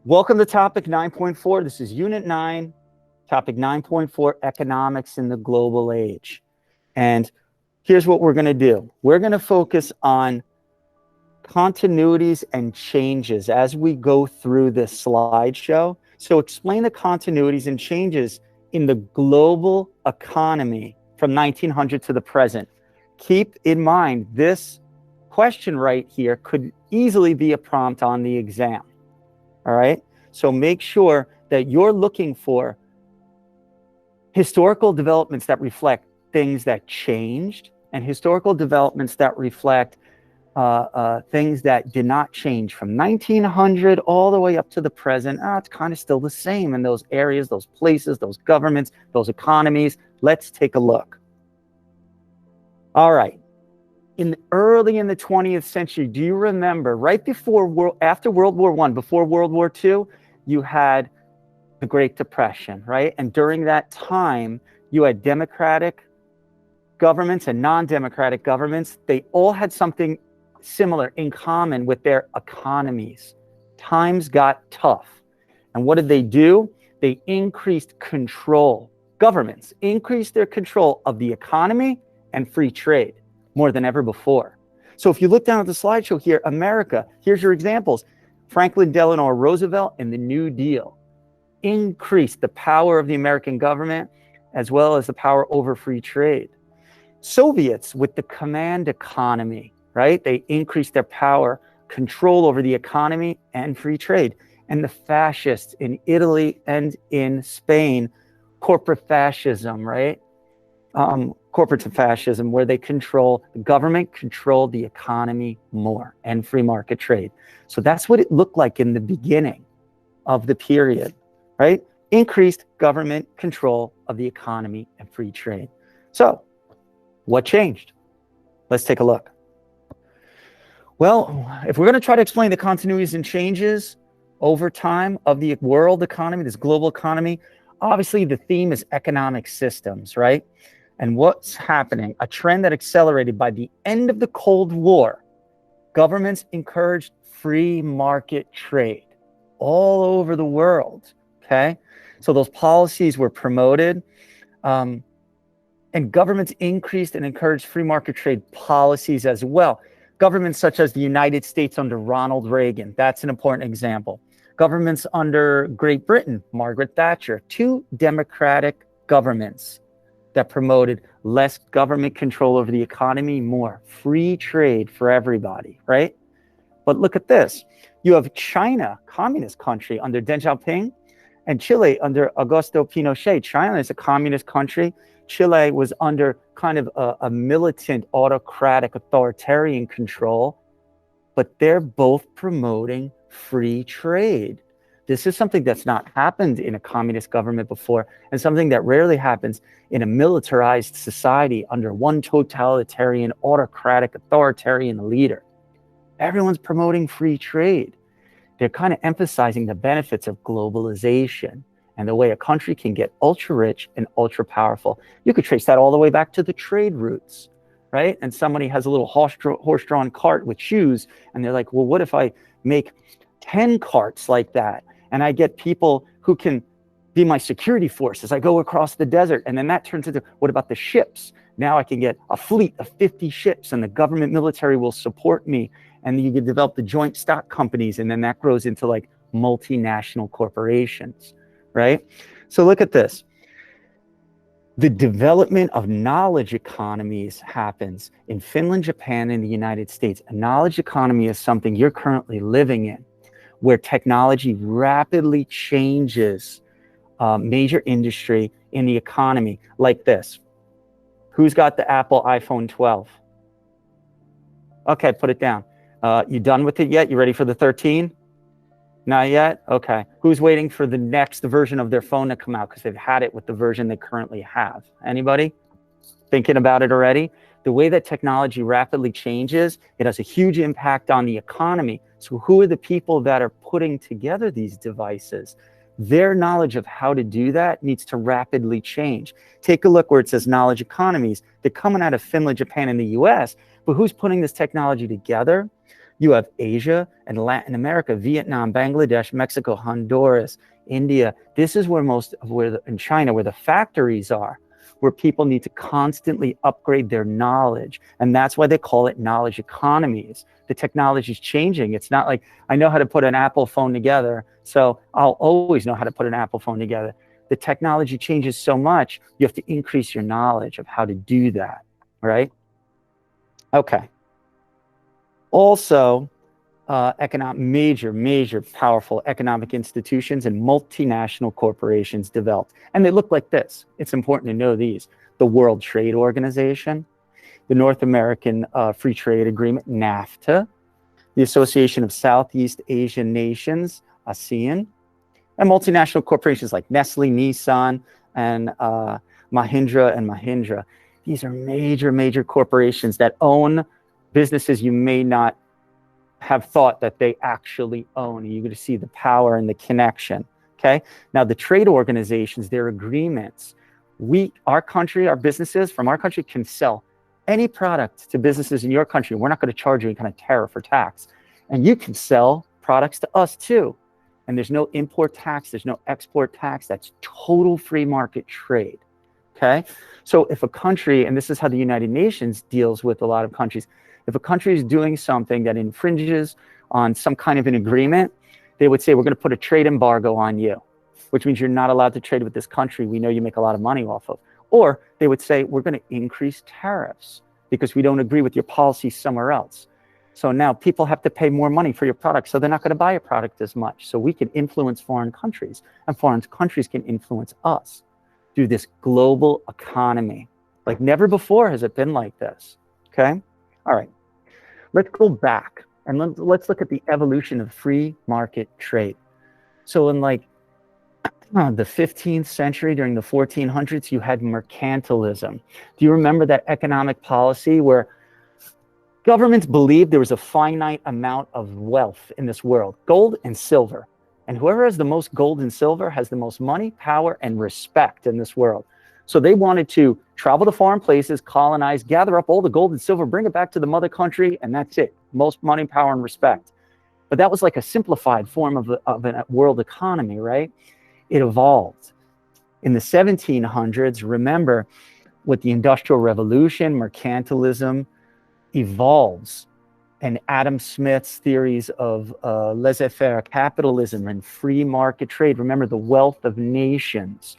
Welcome to topic 9.4. This is unit 9, topic 9.4, economics in the global age. And here's what we're going to do. We're going to focus on continuities and changes as we go through this slideshow. So explain the continuities and changes in the global economy from 1900 to the present. Keep in mind, this question right here could easily be a prompt on the exam. All right, so make sure that you're looking for historical developments that reflect things that changed and historical developments that reflect things that did not change from 1900 all the way up to the present. It's kind of still the same in those areas, those places, those governments, those economies. Let's take a look. All right. Early in the 20th century, do you remember right before, after World War I, before World War II, you had the Great Depression, right? And during that time, you had democratic governments and non-democratic governments. They all had something similar in common with their economies. Times got tough. And what did they do? They increased control. Governments increased their control of the economy and free trade more than ever before. So if you look down at the slideshow here, America, here's your examples. Franklin Delano Roosevelt and the New Deal increased the power of the American government as well as the power over free trade. Soviets with the command economy, right? They increased their power, control over the economy and free trade. And the fascists in Italy and in Spain, corporate fascism, right? Corporate fascism, where they control, the government controlled the economy more and free market trade. So that's what it looked like in the beginning of the period, right? Increased government control of the economy and free trade. So what changed? Let's take a look. Well, if we're going to try to explain the continuities and changes over time of the world economy, this global economy, obviously the theme is economic systems, right? And what's happening? A trend that accelerated by the end of the Cold War. Governments encouraged free market trade all over the world, okay? So those policies were promoted, and governments increased and encouraged free market trade policies as well. Governments such as the United States under Ronald Reagan, that's an important example. Governments under Great Britain, Margaret Thatcher, two democratic governments that promoted less government control over the economy, more free trade for everybody, right? But look at this. You have China, communist country under Deng Xiaoping, and Chile under Augusto Pinochet. China is a communist country. Chile was under kind of a militant, autocratic, authoritarian control, but they're both promoting free trade. This is something that's not happened in a communist government before, and something that rarely happens in a militarized society under one totalitarian, autocratic, authoritarian leader. Everyone's promoting free trade. They're kind of emphasizing the benefits of globalization and the way a country can get ultra rich and ultra powerful. You could trace that all the way back to the trade routes, right? And somebody has a little horse-drawn cart with shoes, and they're like, well, what if I make 10 carts like that? And I get people who can be my security force as I go across the desert. And then that turns into, what about the ships? Now I can get a fleet of 50 ships and the government military will support me. And you can develop the joint stock companies. And then that grows into like multinational corporations, right? So look at this. The development of knowledge economies happens in Finland, Japan, and the United States. A knowledge economy is something you're currently living in, where technology rapidly changes major industry in the economy, like this. Who's got the Apple iPhone 12? Okay, put it down. You done with it yet? You ready for the 13? Not yet? Okay. Who's waiting for the next version of their phone to come out because they've had it with the version they currently have? Anybody thinking about it already? The way that technology rapidly changes, it has a huge impact on the economy. So who are the people that are putting together these devices? Their knowledge of how to do that needs to rapidly change. Take a look where it says knowledge economies. They're coming out of Finland, Japan, and the US, but who's putting this technology together? You have Asia and Latin America, Vietnam, Bangladesh, Mexico, Honduras, India. This is where in China, where the factories are, where people need to constantly upgrade their knowledge. And that's why they call it knowledge economies. The technology is changing. It's not like I know how to put an Apple phone together, so I'll always know how to put an Apple phone together. The technology changes so much, you have to increase your knowledge of how to do that, right? Okay. Also, major, powerful economic institutions and multinational corporations developed. And they look like this. It's important to know these. The World Trade Organization, the North American Free Trade Agreement, NAFTA, the Association of Southeast Asian Nations, ASEAN, and multinational corporations like Nestle, Nissan, and Mahindra and Mahindra. These are major corporations that own businesses you may not have thought that they actually own. You're going to see the power and the connection, okay? Now, the trade organizations, their agreements, our country, our businesses from our country can sell any product to businesses in your country. We're not going to charge you any kind of tariff or tax. And you can sell products to us too. And there's no import tax, there's no export tax. That's total free market trade, okay? So if a country, and this is how the United Nations deals with a lot of countries, if a country is doing something that infringes on some kind of an agreement, they would say, we're going to put a trade embargo on you, which means you're not allowed to trade with this country we know you make a lot of money off of. Or they would say, we're going to increase tariffs because we don't agree with your policy somewhere else. So now people have to pay more money for your product, so they're not going to buy your product as much. So we can influence foreign countries, and foreign countries can influence us through this global economy. Like never before has it been like this, okay? All right, let's go back and let's look at the evolution of free market trade. So in like the 15th century, during the 1400s, you had mercantilism. Do you remember that economic policy where governments believed there was a finite amount of wealth in this world, gold and silver. And whoever has the most gold and silver has the most money, power, and respect in this world. So they wanted to travel to foreign places, colonize, gather up all the gold and silver, bring it back to the mother country, and that's it. Most money, power, and respect. But that was like a simplified form of a world economy, right? It evolved. In the 1700s, remember, with the Industrial Revolution, mercantilism evolves. And Adam Smith's theories of laissez-faire capitalism and free market trade, remember the wealth of nations,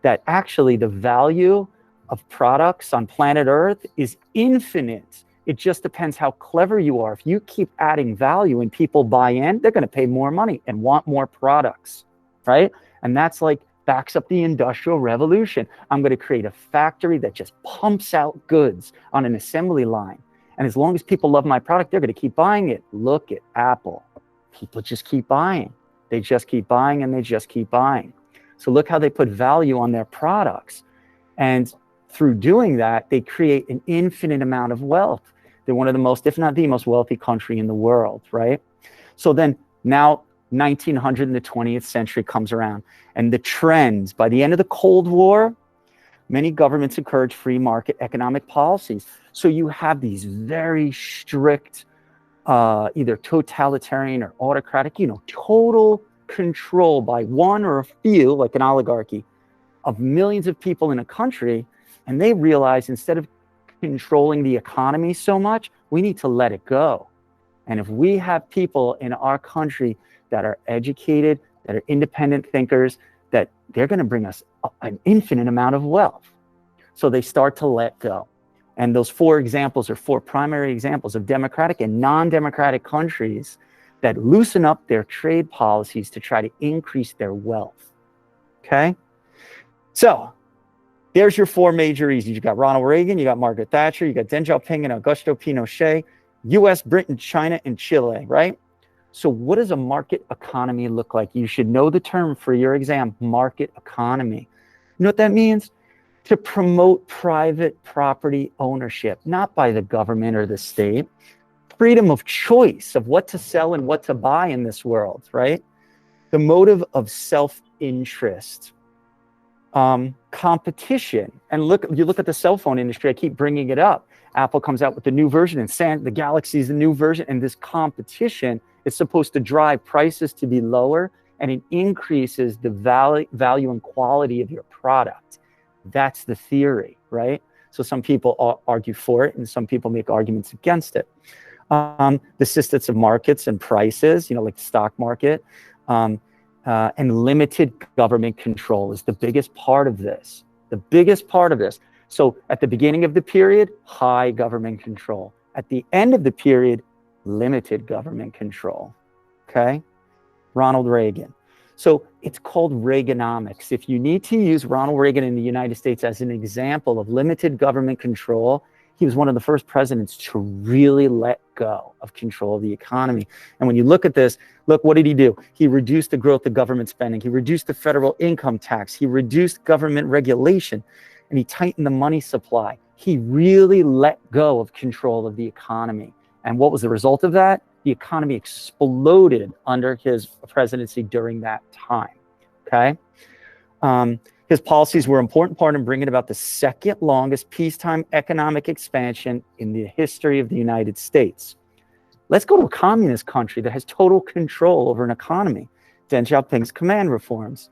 that actually the value of products on planet Earth is infinite. It just depends how clever you are. If you keep adding value and people buy in, they're going to pay more money and want more products, right? And that's like backs up the Industrial Revolution. I'm going to create a factory that just pumps out goods on an assembly line. And as long as people love my product, they're going to keep buying it. Look at Apple. People just keep buying. They just keep buying and they just keep buying. So look how they put value on their products. And through doing that, they create an infinite amount of wealth. They're one of the most, if not the most wealthy country in the world, right? So then now 1900 in the 20th century comes around. And the trends, by the end of the Cold War, many governments encourage free market economic policies. So you have these very strict, either totalitarian or autocratic, total control by one or a few, like an oligarchy, of millions of people in a country. And they realize instead of controlling the economy so much, we need to let it go. And if we have people in our country that are educated, that are independent thinkers, that they're going to bring us an infinite amount of wealth. So they start to let go. And those four examples are four primary examples of democratic and non-democratic countries that loosen up their trade policies to try to increase their wealth. Okay? So there's your four major reasons. You got Ronald Reagan, you got Margaret Thatcher, you got Deng Xiaoping and Augusto Pinochet, US, Britain, China, and Chile, right? So what does a market economy look like? You should know the term for your exam, market economy. You know what that means? To promote private property ownership, not by the government or the state. Freedom of choice of what to sell and what to buy in this world, right? The motive of self-interest. Competition. And you look at the cell phone industry, I keep bringing it up. Apple comes out with the new version, and the Galaxy is the new version, and this competition is supposed to drive prices to be lower, and it increases the value and quality of your product. That's the theory, right? So some people argue for it, and some people make arguments against it. The systems of markets and prices, like the stock market, and limited government control is the biggest part of this. The biggest part of this. So at the beginning of the period, high government control. At the end of the period, limited government control. Okay? Ronald Reagan. So it's called Reaganomics. If you need to use Ronald Reagan in the United States as an example of limited government control, he was one of the first presidents to really let go of control of the economy. And when you look at this, look, what did he do? He reduced the growth of government spending. He reduced the federal income tax. He reduced government regulation, and he tightened the money supply. He really let go of control of the economy. And what was the result of that? The economy exploded under his presidency during that time, okay? His policies were an important part in bringing about the second longest peacetime economic expansion in the history of the United States. Let's go to a communist country that has total control over an economy. Deng Xiaoping's command reforms.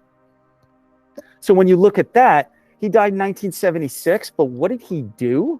So when you look at that, he died in 1976, but what did he do?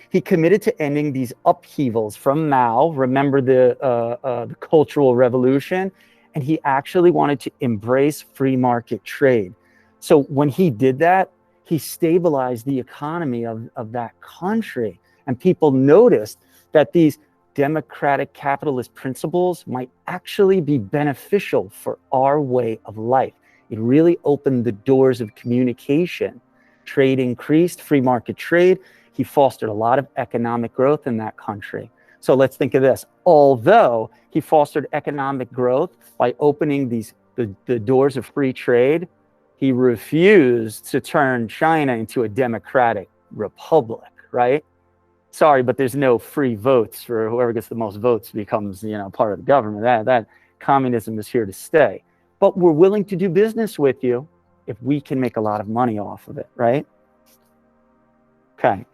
He committed to ending these upheavals from Mao. Remember the Cultural Revolution? And he actually wanted to embrace free market trade. So when he did that, he stabilized the economy of that country. And people noticed that these democratic capitalist principles might actually be beneficial for our way of life. It really opened the doors of communication. Trade increased, free market trade. He fostered a lot of economic growth in that country. So let's think of this. Although he fostered economic growth by opening the doors of free trade, he refused to turn China into a democratic republic, right? Sorry, but there's no free votes for whoever gets the most votes becomes, part of the government. That communism is here to stay. But we're willing to do business with you if we can make a lot of money off of it, right? Okay.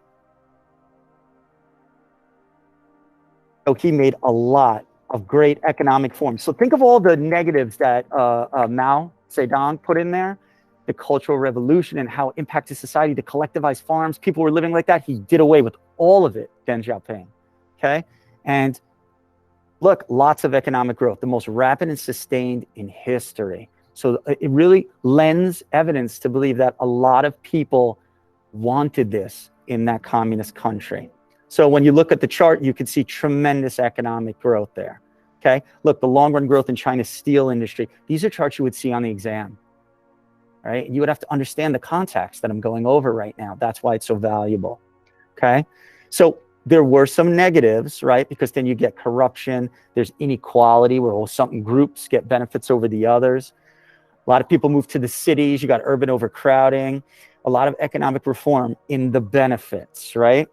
So he made a lot of great economic reforms. So think of all the negatives that Mao Zedong put in there. The Cultural Revolution and how it impacted society, the collectivized farms. People were living like that. He did away with all of it, Deng Xiaoping. Okay? And look, lots of economic growth, the most rapid and sustained in history. So it really lends evidence to believe that a lot of people wanted this in that communist country. So when you look at the chart, you can see tremendous economic growth there. Okay? Look, the long run growth in China's steel industry. These are charts you would see on the exam. Right? You would have to understand the context that I'm going over right now. That's why it's so valuable. Okay? So there were some negatives, right? Because then you get corruption. There's inequality where some groups get benefits over the others. A lot of people move to the cities. You got urban overcrowding. A lot of economic reform in the benefits, right?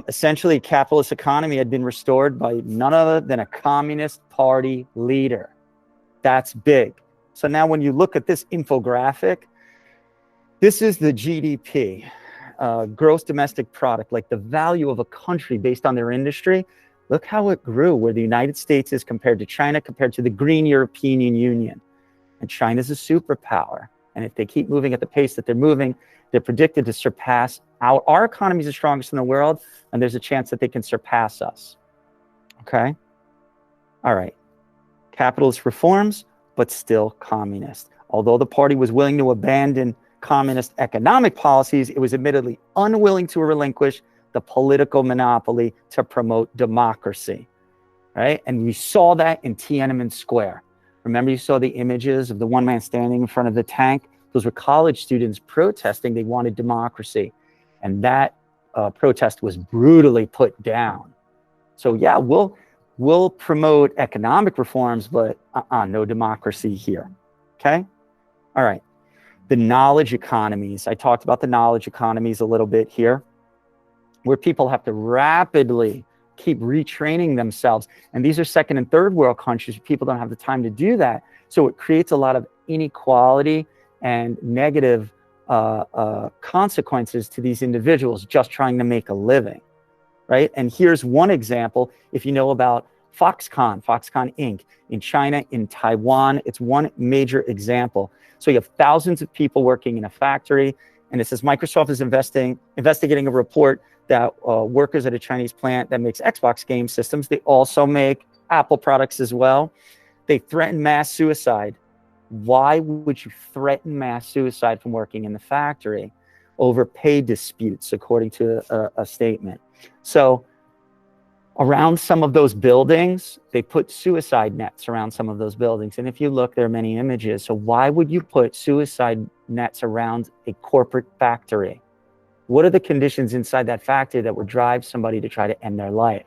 Essentially, a capitalist economy had been restored by none other than a Communist Party leader. That's big. So now when you look at this infographic, this is the GDP, gross domestic product, like the value of a country based on their industry. Look how it grew, where the United States is compared to China, compared to the green European Union. And China's a superpower. And if they keep moving at the pace that they're moving, they're predicted to surpass our economy is the strongest in the world, and there's a chance that they can surpass us. Okay? All right. Capitalist reforms, but still communist. Although the party was willing to abandon communist economic policies, it was admittedly unwilling to relinquish the political monopoly to promote democracy, right? And we saw that in Tiananmen Square. Remember, you saw the images of the one man standing in front of the tank? Those were college students protesting. They wanted democracy. And that protest was brutally put down. So yeah, we'll promote economic reforms, but no democracy here, okay? All right, the knowledge economies. I talked about the knowledge economies a little bit here, where people have to rapidly keep retraining themselves. And these are second and third world countries. People don't have the time to do that. So it creates a lot of inequality and negative consequences to these individuals just trying to make a living, right? And here's one example. If you know about Foxconn Inc. in China, in Taiwan, it's one major example. So you have thousands of people working in a factory, and it says Microsoft is investigating a report that workers at a Chinese plant that makes Xbox game systems, they also make Apple products as well. They threaten mass suicide. Why would you threaten mass suicide from working in the factory? Over pay disputes, according to a statement. So around some of those buildings, they put suicide nets around some of those buildings. And if you look, there are many images. So why would you put suicide nets around a corporate factory? What are the conditions inside that factory that would drive somebody to try to end their life?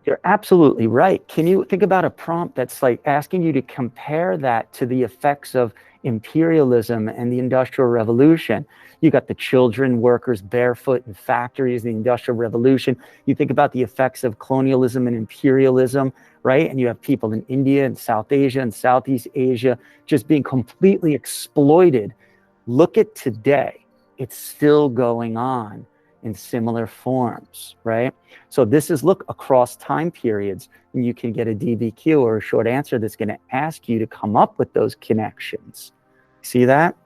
You're absolutely right. Can you think about a prompt that's like asking you to compare that to the effects of imperialism and the Industrial Revolution? You got the children, workers barefoot in factories, the Industrial Revolution. You think about the effects of colonialism and imperialism, right? And you have people in India and South Asia and Southeast Asia just being completely exploited. Look at today. It's still going on in similar forms, right? So this is look across time periods, and you can get a DBQ or a short answer that's going to ask you to come up with those connections. See that?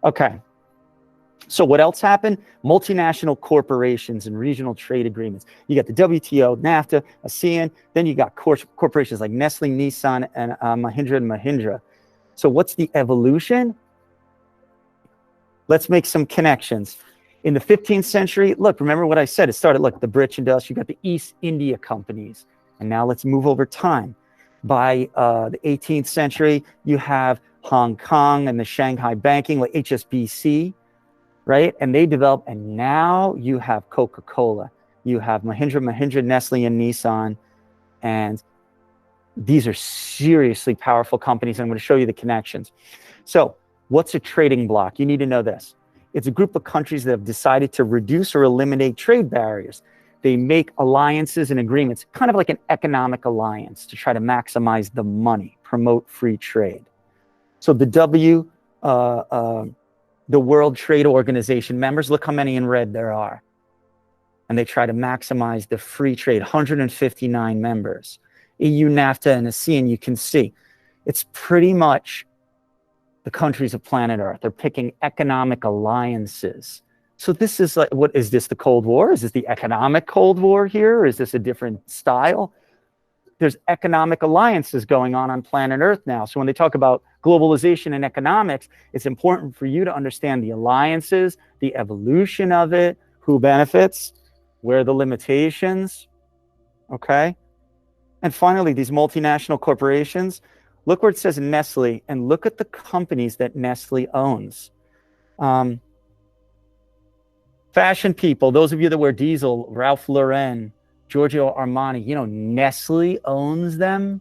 Okay. So what else happened? Multinational corporations and regional trade agreements. You got the WTO, NAFTA, ASEAN, then you got corporations like Nestle, Nissan, and Mahindra and Mahindra. So what's the evolution? Let's make some connections. In the 15th century, look, remember what I said, it started, look, the British Industry, you got the East India companies. And now let's move over time. By the 18th century, you have Hong Kong and the Shanghai banking, like HSBC, right? And they develop, and now you have Coca-Cola. You have Mahindra, Nestle, and Nissan. And these are seriously powerful companies. I'm going to show you the connections. So what's a trading bloc? You need to know this. It's a group of countries that have decided to reduce or eliminate trade barriers. They make alliances and agreements, kind of like an economic alliance to try to maximize the money, promote free trade. So the World Trade Organization members, look how many in red there are. And they try to maximize the free trade, 159 members. EU, NAFTA, and ASEAN, you can see. It's pretty much the countries of planet Earth. They're picking economic alliances. So this is like, what is this, the Cold War? Is this the economic Cold War here? Or is this a different style? There's economic alliances going on planet Earth now. So when they talk about globalization and economics, it's important for you to understand the alliances, the evolution of it, who benefits, where are the limitations, okay? And finally, these multinational corporations, look where it says Nestle, and look at the companies that Nestle owns. Fashion people, those of you that wear Diesel, Ralph Lauren, Giorgio Armani, you know, Nestle owns them.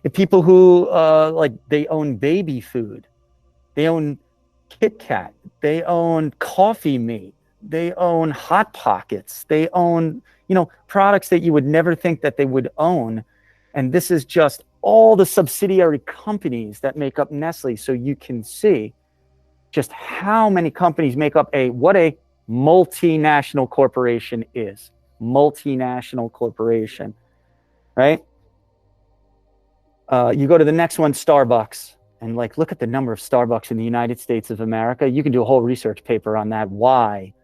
The people who, like, they own baby food. They own Kit Kat. They own Coffee Mate. They own Hot Pockets. They own, you know, products that you would never think that they would own. And this is just all the subsidiary companies that make up Nestle. So you can see just how many companies make up what a multinational corporation is. Multinational corporation, right? You go to the next one, Starbucks, and like, look at the number of Starbucks in the United States of America. You can do a whole research paper on that. Why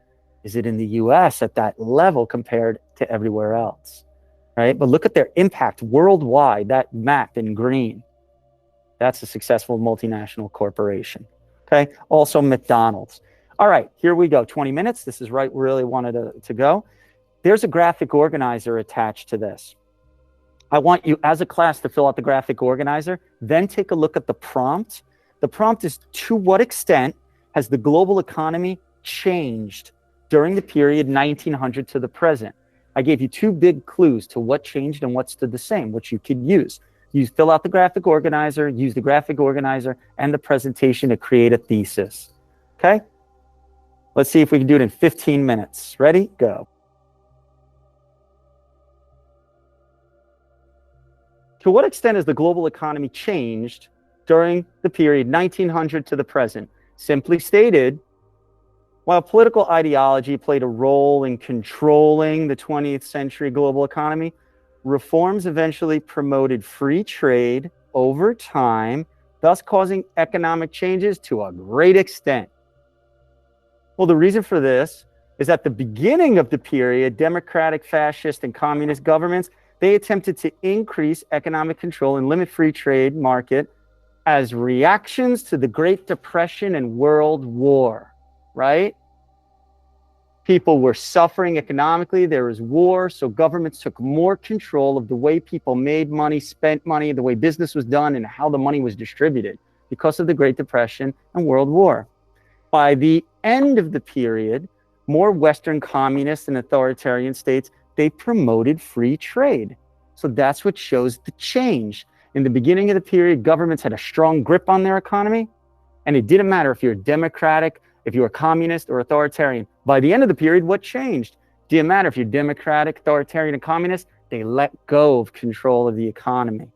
is it in the US at that level compared to everywhere else? Right? But look at their impact worldwide, that map in green. That's a successful multinational corporation. Okay? Also McDonald's. All right, here we go. 20 minutes. This is right where I really wanted to go. There's a graphic organizer attached to this. I want you as a class to fill out the graphic organizer, then take a look at the prompt. The prompt is, to what extent has the global economy changed during the period 1900 to the present? I gave you two big clues to what changed and what stood the same, which you could use. You fill out the graphic organizer, use the graphic organizer and the presentation to create a thesis. Okay? Let's see if we can do it in 15 minutes. Ready? Go. To what extent has the global economy changed during the period 1900 to the present? Simply stated, while political ideology played a role in controlling the 20th century global economy, reforms eventually promoted free trade over time, thus causing economic changes to a great extent. Well, the reason for this is at the beginning of the period, democratic, fascist, and communist governments, they attempted to increase economic control and limit free trade market as reactions to the Great Depression and World War, right? People were suffering economically. There was war, so governments took more control of the way people made money, spent money, the way business was done, and how the money was distributed because of the Great Depression and World War. By the end of the period, more Western communist and authoritarian states, they promoted free trade. So that's what shows the change. In the beginning of the period, governments had a strong grip on their economy, and it didn't matter if you're democratic, if you're communist or authoritarian. By the end of the period, what changed? Didn't matter if you're democratic, authoritarian, and communist, they let go of control of the economy.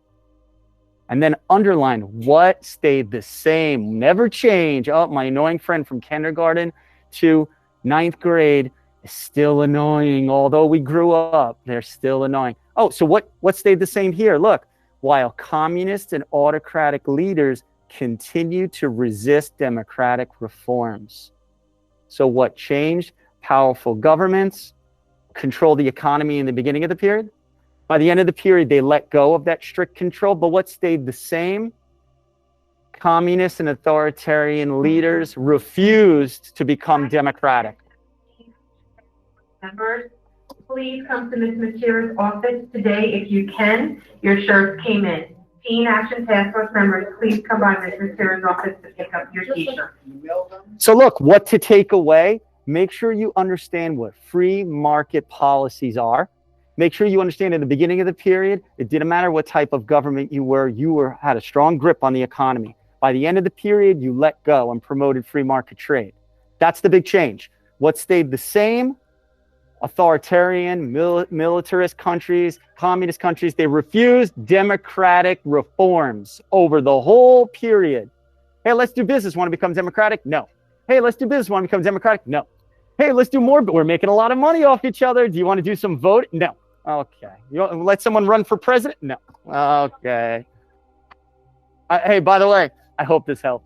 And then underline what stayed the same, never change. Oh, my annoying friend from kindergarten to 9th grade is still annoying. Although we grew up, they're still annoying. Oh, so what stayed the same here? Look, while communist and autocratic leaders continue to resist democratic reforms. So what changed? Powerful governments control the economy in the beginning of the period. By the end of the period, they let go of that strict control. But what stayed the same? Communist and authoritarian leaders refused to become democratic. Members, please come to Ms. Matera's office today if you can. Your shirts came in. Teen Action Task Force members, please come by Ms. Matera's office to pick up your t-shirt. So look, what to take away? Make sure you understand what free market policies are. Make sure you understand at the beginning of the period, it didn't matter what type of government you were, had a strong grip on the economy. By the end of the period, you let go and promoted free market trade. That's the big change. What stayed the same? Authoritarian, militarist countries, communist countries, they refused democratic reforms over the whole period. Hey, let's do business. Want to become democratic? No. Hey, let's do business. Want to become democratic? No. Hey, let's do more, but we're making a lot of money off each other. Do you want to do some vote? No. Okay. You want to let someone run for president? No. Okay. Hey, by the way, I hope this helps.